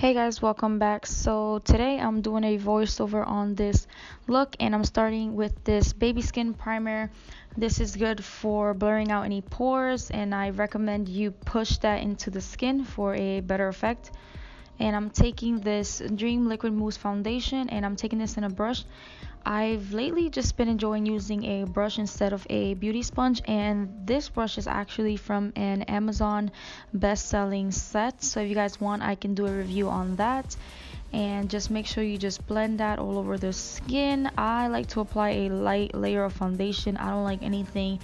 Hey guys, welcome back. So today I'm doing a voiceover on this look and I'm starting with this baby skin primer. This is good for blurring out any pores and I recommend you push that into the skin for a better effect. And I'm taking this Dream Liquid Mousse foundation and I'm taking this in a brush. I've lately just been enjoying using a brush instead of a beauty sponge, and this brush is actually from an Amazon best-selling set. So if you guys want, I can do a review on that. And just make sure you just blend that all over the skin. I like to apply a light layer of foundation. I don't like anything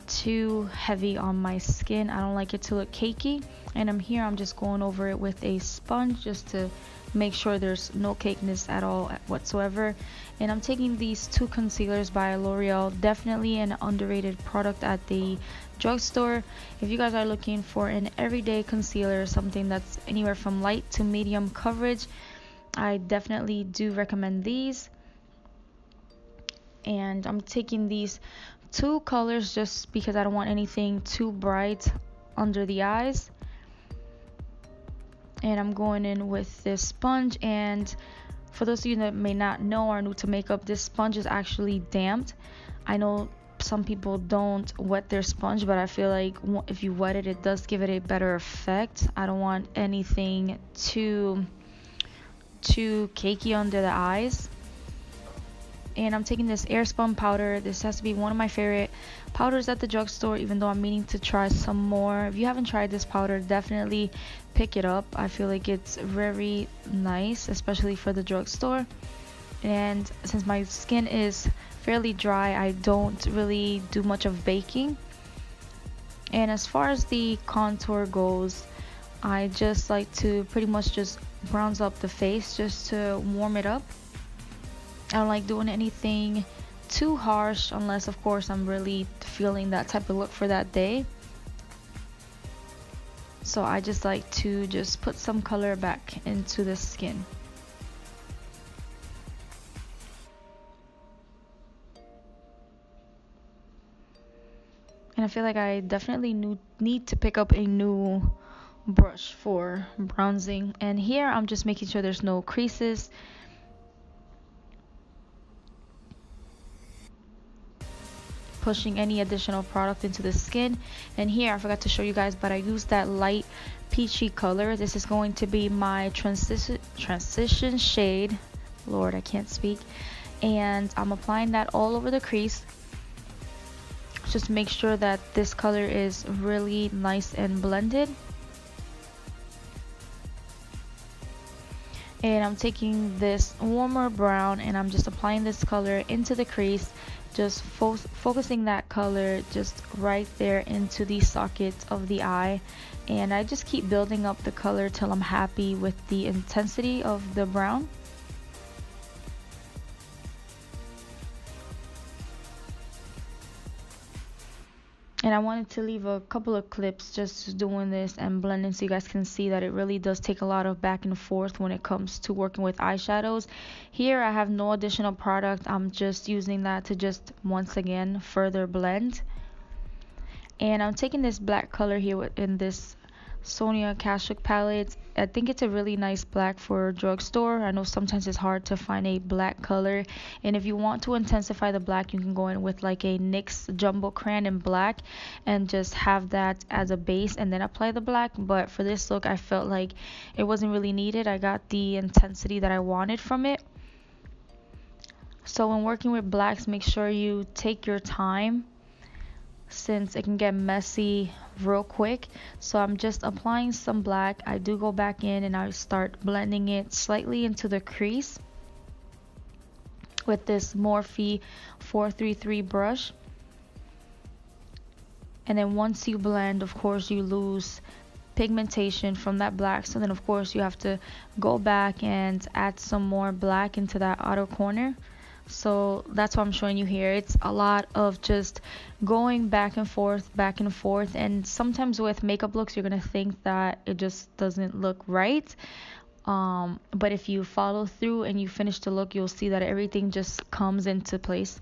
too heavy on my skin. I don't like it to look cakey. And I'm just going over it with a sponge just to make sure there's no cakeness at all whatsoever. And I'm taking these two concealers by L'Oreal, definitely an underrated product at the drugstore. If you guys are looking for an everyday concealer, something that's anywhere from light to medium coverage, I definitely do recommend these. And I'm taking these two colors just because I don't want anything too bright under the eyes. And I'm going in with this sponge, and for those of you that may not know or are new to makeup, this sponge is actually damped. I know some people don't wet their sponge, but I feel like if you wet it, it does give it a better effect. I don't want anything too cakey under the eyes. And I'm taking this Airspun powder. This has to be one of my favorite powders at the drugstore, even though I'm meaning to try some more. If you haven't tried this powder, definitely pick it up. I feel like it's very nice, especially for the drugstore. And since my skin is fairly dry, I don't really do much of baking. And as far as the contour goes, I just like to pretty much just bronze up the face just to warm it up. I don't like doing anything too harsh unless of course I'm really feeling that type of look for that day. So I just like to just put some color back into the skin. And I feel like I definitely need to pick up a new brush for bronzing. And here I'm just making sure there's no creases. Pushing any additional product into the skin. And here I forgot to show you guys, but I used that light peachy color. This is going to be my transition shade. Lord, I can't speak. And I'm applying that all over the crease. Just make sure that this color is really nice and blended. And I'm taking this warmer brown and I'm just applying this color into the crease, just focusing that color just right there into the socket of the eye. And I just keep building up the color till I'm happy with the intensity of the brown. And I wanted to leave a couple of clips just doing this and blending so you guys can see that it really does take a lot of back and forth when it comes to working with eyeshadows. Here I have no additional product. I'm just using that to just once again further blend. And I'm taking this black color here in this Sonia Kashuk palette. I think it's a really nice black for a drugstore. I know sometimes it's hard to find a black color, and if you want to intensify the black, you can go in with like a NYX Jumbo Crayon in black and just have that as a base and then apply the black. But for this look, I felt like it wasn't really needed. I got the intensity that I wanted from it. So when working with blacks, make sure you take your time, since it can get messy real quick. So I'm just applying some black. I do go back in and I start blending it slightly into the crease with this Morphe 433 brush. And then once you blend, of course you lose pigmentation from that black, so then of course you have to go back and add some more black into that outer corner. So that's what I'm showing you here. It's a lot of just going back and forth, and sometimes with makeup looks you're gonna think that it just doesn't look right, but if you follow through and you finish the look, you'll see that everything just comes into place.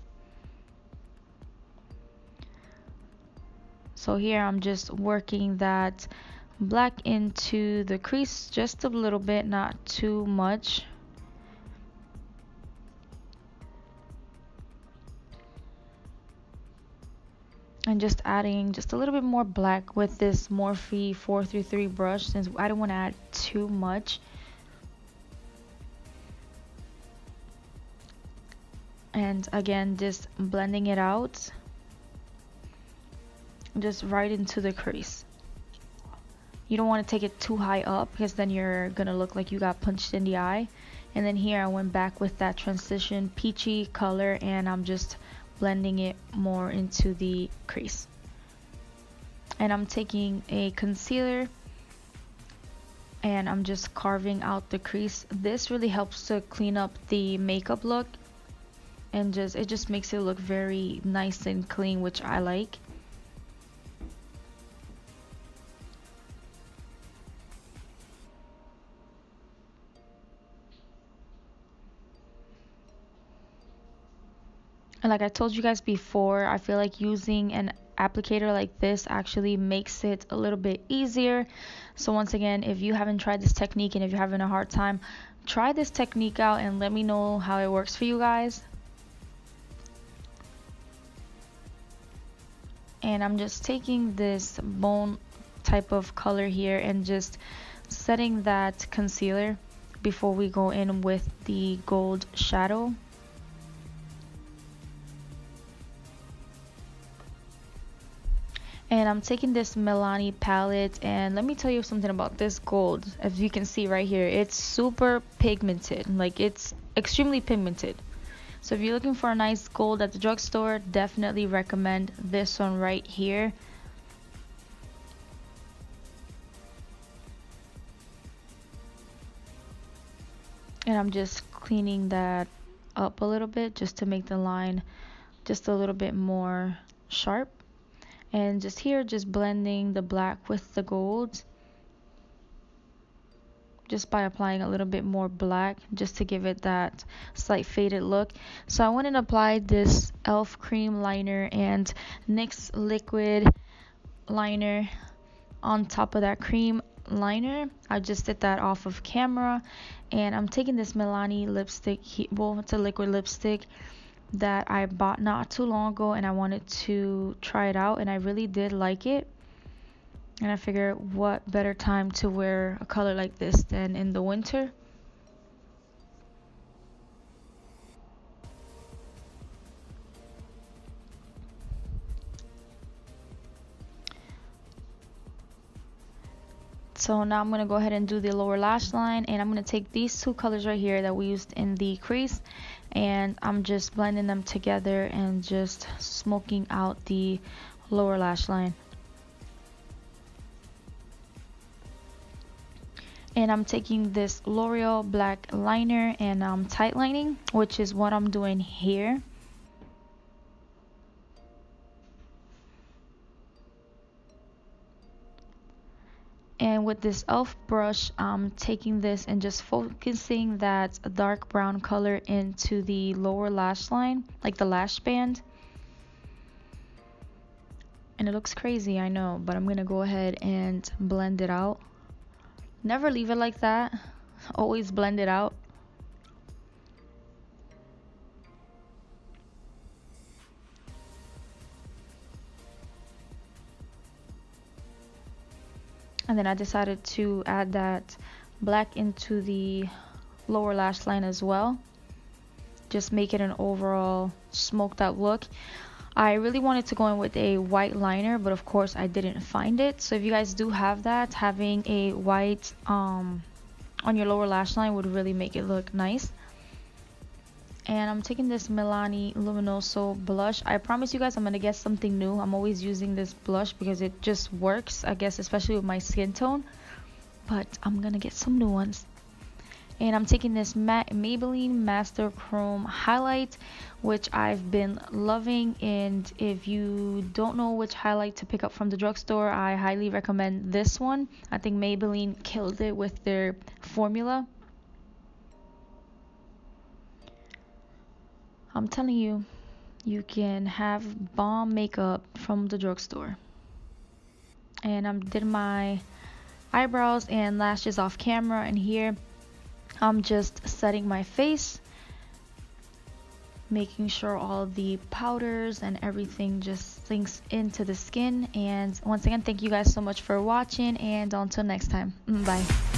So here I'm just working that black into the crease just a little bit, not too much. And just adding just a little bit more black with this Morphe 433 brush, since I don't want to add too much. And again, just blending it out just right into the crease. You don't want to take it too high up, because then you're gonna look like you got punched in the eye. And then here I went back with that transition peachy color, and I'm just blending it more into the crease. And I'm taking a concealer and I'm just carving out the crease. This really helps to clean up the makeup look, and it just makes it look very nice and clean, which I like. And like I told you guys before, I feel like using an applicator like this actually makes it a little bit easier. So once again, if you haven't tried this technique and if you're having a hard time, try this technique out and let me know how it works for you guys. And I'm just taking this bone type of color here and just setting that concealer before we go in with the gold shadow. And I'm taking this Milani palette, and let me tell you something about this gold. As you can see right here, it's super pigmented, like it's extremely pigmented. So if you're looking for a nice gold at the drugstore, definitely recommend this one right here. And I'm just cleaning that up a little bit just to make the line just a little bit more sharp. And just here, just blending the black with the gold, just by applying a little bit more black just to give it that slight faded look. So I went and applied this e.l.f. cream liner and NYX liquid liner on top of that cream liner. I just did that off of camera, and I'm taking this Milani lipstick, well, it's a liquid lipstick that I bought not too long ago, and I wanted to try it out, and I really did like it. And I figured, what better time to wear a color like this than in the winter. So now I'm going to go ahead and do the lower lash line, and I'm going to take these two colors right here that we used in the crease, and I'm just blending them together and just smoking out the lower lash line. And I'm taking this L'Oreal black liner and I'm tight lining, which is what I'm doing here. And with this e.l.f. brush, I'm taking this and just focusing that dark brown color into the lower lash line, like the lash band. And it looks crazy, I know, but I'm gonna go ahead and blend it out. Never leave it like that, always blend it out. And then I decided to add that black into the lower lash line as well. Just make it an overall smoked out look. I really wanted to go in with a white liner, but of course I didn't find it. So if you guys do have that, having a white on your lower lash line would really make it look nice. And I'm taking this Milani Luminoso blush. I promise you guys I'm gonna get something new. I'm always using this blush because it just works, I guess, especially with my skin tone. But I'm gonna get some new ones. And I'm taking this Maybelline Master Chrome highlight, which I've been loving. And if you don't know which highlight to pick up from the drugstore, I highly recommend this one. I think Maybelline killed it with their formula. I'm telling you, you can have bomb makeup from the drugstore. And I did my eyebrows and lashes off camera, and here I'm just setting my face, making sure all the powders and everything just sinks into the skin. And once again, thank you guys so much for watching, and until next time, bye.